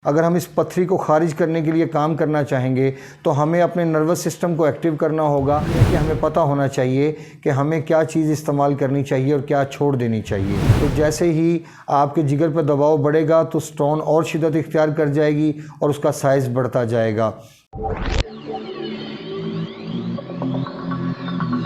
अगर हम इस पथरी को ख़ारिज करने के लिए काम करना चाहेंगे तो हमें अपने नर्वस सिस्टम को एक्टिव करना होगा कि हमें पता होना चाहिए कि हमें क्या चीज़ इस्तेमाल करनी चाहिए और क्या छोड़ देनी चाहिए। तो जैसे ही आपके जिगर पर दबाव बढ़ेगा तो स्टोन और शिद्दत इख्तियार कर जाएगी और उसका साइज़ बढ़ता जाएगा।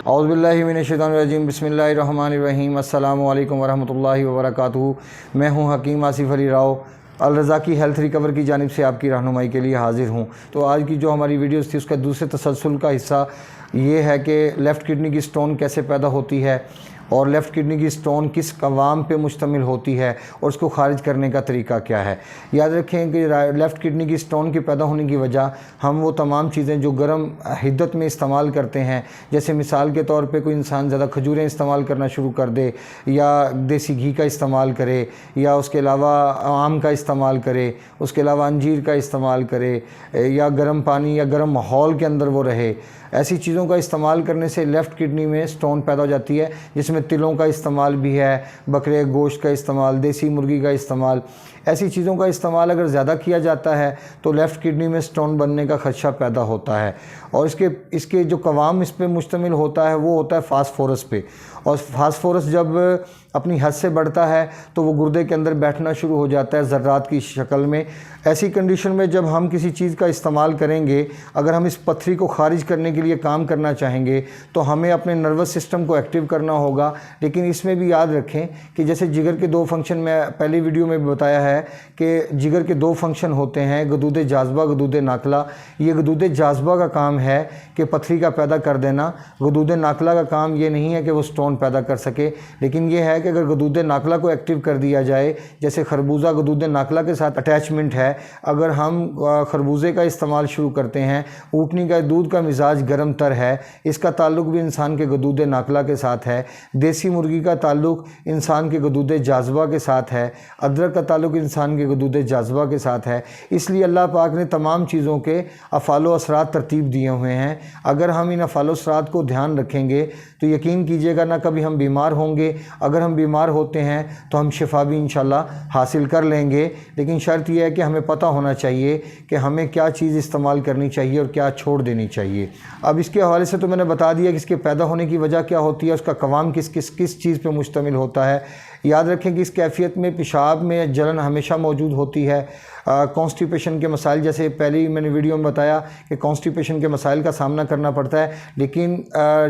औज़ु बिल्लाहि मिनश्शैतानिर्रजीम बिस्मिल्लाहिर्रहमानिर्रहीम अस्सलामु अलैकुम वरहमतुल्लाहि वबरकातुहू। मैं हूँ हकीम आसिफ अली राव अल रज़ा की हेल्थ रिकवर की जानिब से आपकी रहनुमाई के लिए हाज़िर हूँ। तो आज की जो हमारी वीडियोस थी उसका दूसरे तसलसल का हिस्सा ये है कि लेफ़्ट किडनी की स्टोन कैसे पैदा होती है और लेफ़्ट किडनी की स्टोन किस कवाम पे मुश्तमिल होती है और उसको ख़ारिज करने का तरीका क्या है। याद रखें कि लेफ़्ट किडनी की स्टोन के पैदा होने की वजह हम वो तमाम चीज़ें जो गर्म हिद्दत में इस्तेमाल करते हैं, जैसे मिसाल के तौर पे कोई इंसान ज़्यादा खजूरें इस्तेमाल करना शुरू कर दे या देसी घी का इस्तेमाल करे या उसके अलावा आम का इस्तेमाल करे, उसके अलावा अंजीर का इस्तेमाल करे या गर्म पानी या गर्म माहौल के अंदर वो रहे, ऐसी चीज़ों का इस्तेमाल करने से लेफ़्ट किडनी में स्टोन पैदा हो जाती है, जिसमें तिलों का इस्तेमाल भी है, बकरे गोश्त का इस्तेमाल, देसी मुर्गी का इस्तेमाल। ऐसी चीज़ों का इस्तेमाल अगर ज़्यादा किया जाता है तो लेफ़्ट किडनी में स्टोन बनने का ख़दशा पैदा होता है। और इसके जो कवाम इस पर मुश्तमिल होता है वो होता है फास्फोरस पे। और फास्फोरस जब अपनी हद से बढ़ता है तो वो गुर्दे के अंदर बैठना शुरू हो जाता है ज़र्रात की शक्ल में। ऐसी कंडीशन में जब हम किसी चीज़ का इस्तेमाल करेंगे, अगर हम इस पथरी को ख़ारिज करने के लिए काम करना चाहेंगे तो हमें अपने नर्वस सिस्टम को एक्टिव करना होगा। लेकिन इसमें भी याद रखें कि जैसे जिगर के दो फंक्शन, मैं पहली वीडियो में बताया है कि जिगर के दो फंक्शन होते हैं, गदूद जाज़बा, गदूद नाकला। ये गदूद जाज़बा का काम है कि पथरी का पैदा कर देना। गदूद नाकला का काम ये नहीं है कि वो स्टोन पैदा कर सके, लेकिन ये है कि अगर गदूद नाकला को एक्टिव कर दिया जाए, जैसे खरबूजा गदूद नाकला के साथ अटैचमेंट है, अगर हम खरबूजे का इस्तेमाल शुरू करते हैं, ऊँटनी का दूध का मिजाज गर्म तर है, इसका ताल्लुक़ भी इंसान के गदूद नाकला के साथ है। देसी मुर्गी का ताल्लुक़ इंसान के गदूद जाज़बा के साथ है। अदरक का ताल्लुक़ इंसान के गदूद जाज़बा के साथ है। इसलिए अल्लाह पाक ने तमाम चीज़ों के अफ़ालो असरात तरतीब दिए हुए हैं। अगर हम इन अफ़ालो असरात को ध्यान रखेंगे तो यकीन कीजिएगा ना कभी हम बीमार होंगे। अगर हम बीमार होते हैं तो हम शिफा भी इंशाल्लाह हासिल कर लेंगे। लेकिन शर्त यह है कि हमें पता होना चाहिए कि हमें क्या चीज़ इस्तेमाल करनी चाहिए और क्या छोड़ देनी चाहिए। अब इसके हवाले से तो मैंने बता दिया कि इसके पैदा होने की वजह क्या होती है, उसका कवाम किस चीज़ पर मुश्तमिल होता है। याद रखें कि इस कैफियत में पेशाब में जलन हमेशा मौजूद होती है। कॉन्स्टिपेशन के मसाइल, जैसे पहले ही मैंने वीडियो में बताया कि कॉन्स्टिपेशन के मसाइल का सामना करना पड़ता है। लेकिन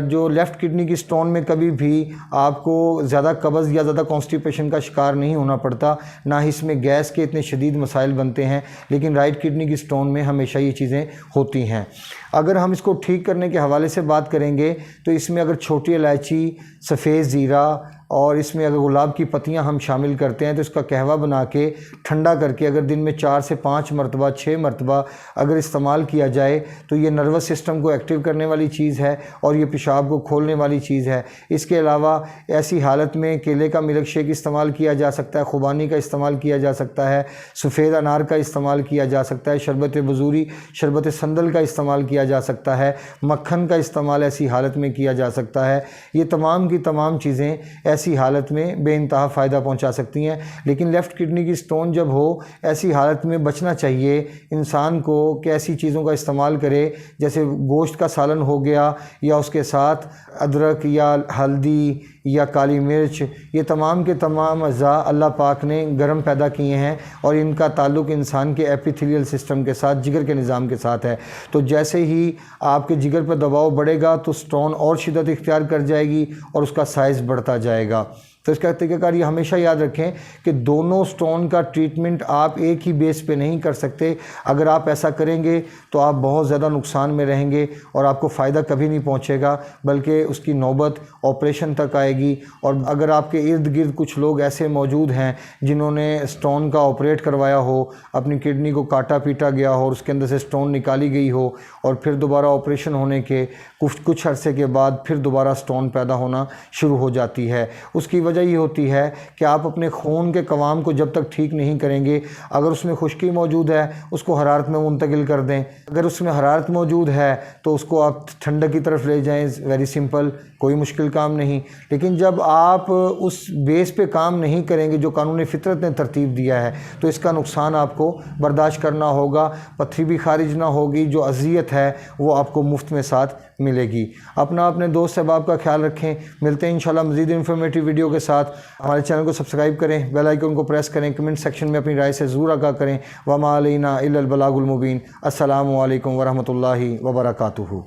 जो लेफ़्ट किडनी की स्टोन में कभी भी आपको ज़्यादा कब्ज़ या ज़्यादा कॉन्स्टिपेशन का शिकार नहीं होना पड़ता, ना ही इसमें गैस के इतने शदीद मसाइल बनते हैं। लेकिन राइट किडनी की स्टोन में हमेशा ये चीज़ें होती हैं। अगर हम इसको ठीक करने के हवाले से बात करेंगे तो इसमें अगर छोटी इलायची, सफ़ेद ज़ीरा और इसमें अगर गुलाब की पत्तियां हम शामिल करते हैं तो इसका कहवा बना के ठंडा करके अगर दिन में 4 से 5 मरतबा 6 मरतबा अगर इस्तेमाल किया जाए तो ये नर्वस सिस्टम को एक्टिव करने वाली चीज़ है और ये पेशाब को खोलने वाली चीज़ है। इसके अलावा ऐसी हालत में केले का मिल्क शेक इस्तेमाल किया जा सकता है, खुबानी का इस्तेमाल किया जा सकता है, सफ़ेद अनार का इस्तेमाल किया जा सकता है, शरबत बजूरी, शरबत संदल का इस्तेमाल किया जा सकता है, मक्खन का इस्तेमाल ऐसी हालत में किया जा सकता है। ये तमाम की तमाम चीज़ें ऐसी हालत में बेइंतहा फ़ायदा पहुंचा सकती हैं। लेकिन लेफ़्ट किडनी की स्टोन जब हो, ऐसी हालत में बचना चाहिए इंसान को कि ऐसी चीज़ों का इस्तेमाल करे, जैसे गोश्त का सालन हो गया या उसके साथ अदरक या हल्दी या काली मिर्च। ये तमाम के तमाम अज़ा अल्लाह पाक ने गर्म पैदा किए हैं और इनका ताल्लुक़ इंसान के एपिथेलियल सिस्टम के साथ, जिगर के निज़ाम के साथ है। तो जैसे ही आपके जिगर पर दबाव बढ़ेगा तो स्टोन और शिद्दत इख्तियार कर जाएगी और उसका साइज़ बढ़ता जाएगा। तो इसका तरीक़ाकार ये हमेशा याद रखें कि दोनों स्टोन का ट्रीटमेंट आप एक ही बेस पे नहीं कर सकते। अगर आप ऐसा करेंगे तो आप बहुत ज़्यादा नुकसान में रहेंगे और आपको फ़ायदा कभी नहीं पहुंचेगा, बल्कि उसकी नौबत ऑपरेशन तक आएगी। और अगर आपके इर्द गिर्द कुछ लोग ऐसे मौजूद हैं जिन्होंने स्टोन का ऑपरेट करवाया हो, अपनी किडनी को काटा पीटा गया हो और उसके अंदर से स्टोन निकाली गई हो और फिर दोबारा ऑपरेशन होने के कुछ अरसे के बाद फिर दोबारा स्टोन पैदा होना शुरू हो जाती है, उसकी वजह वजह ये होती है कि आप अपने खून के कवाम को जब तक ठीक नहीं करेंगे, अगर उसमें खुश्की मौजूद है उसको हरारत में मुंतकिल कर दें, अगर उसमें हरारत मौजूद है तो उसको आप ठंडक की तरफ ले जाएं। वेरी सिंपल, कोई मुश्किल काम नहीं। लेकिन जब आप उस बेस पे काम नहीं करेंगे जो कानून फितरत ने तरतीब दिया है, तो इसका नुकसान आपको बर्दाश्त करना होगा। पथरी भी खारिज ना होगी, जो अजियत है वो आपको मुफ्त में साथ मिलेगी। अपने दोस्त अहबाब का ख्याल रखें। मिलते हैं इंशाल्लाह मज़ीद इन्फॉर्मेटिव वीडियो के साथ। हमारे चैनल को सब्सक्राइब करें, बेल आइकन को प्रेस करें, कमेंट सेक्शन में अपनी राय से ज़रूर आगाह करें। वमा अलैना इल्लल बलागुल मुबीन। अस्सलामु अलैकुम वरहमतुल्लाहि वबरकातुहू।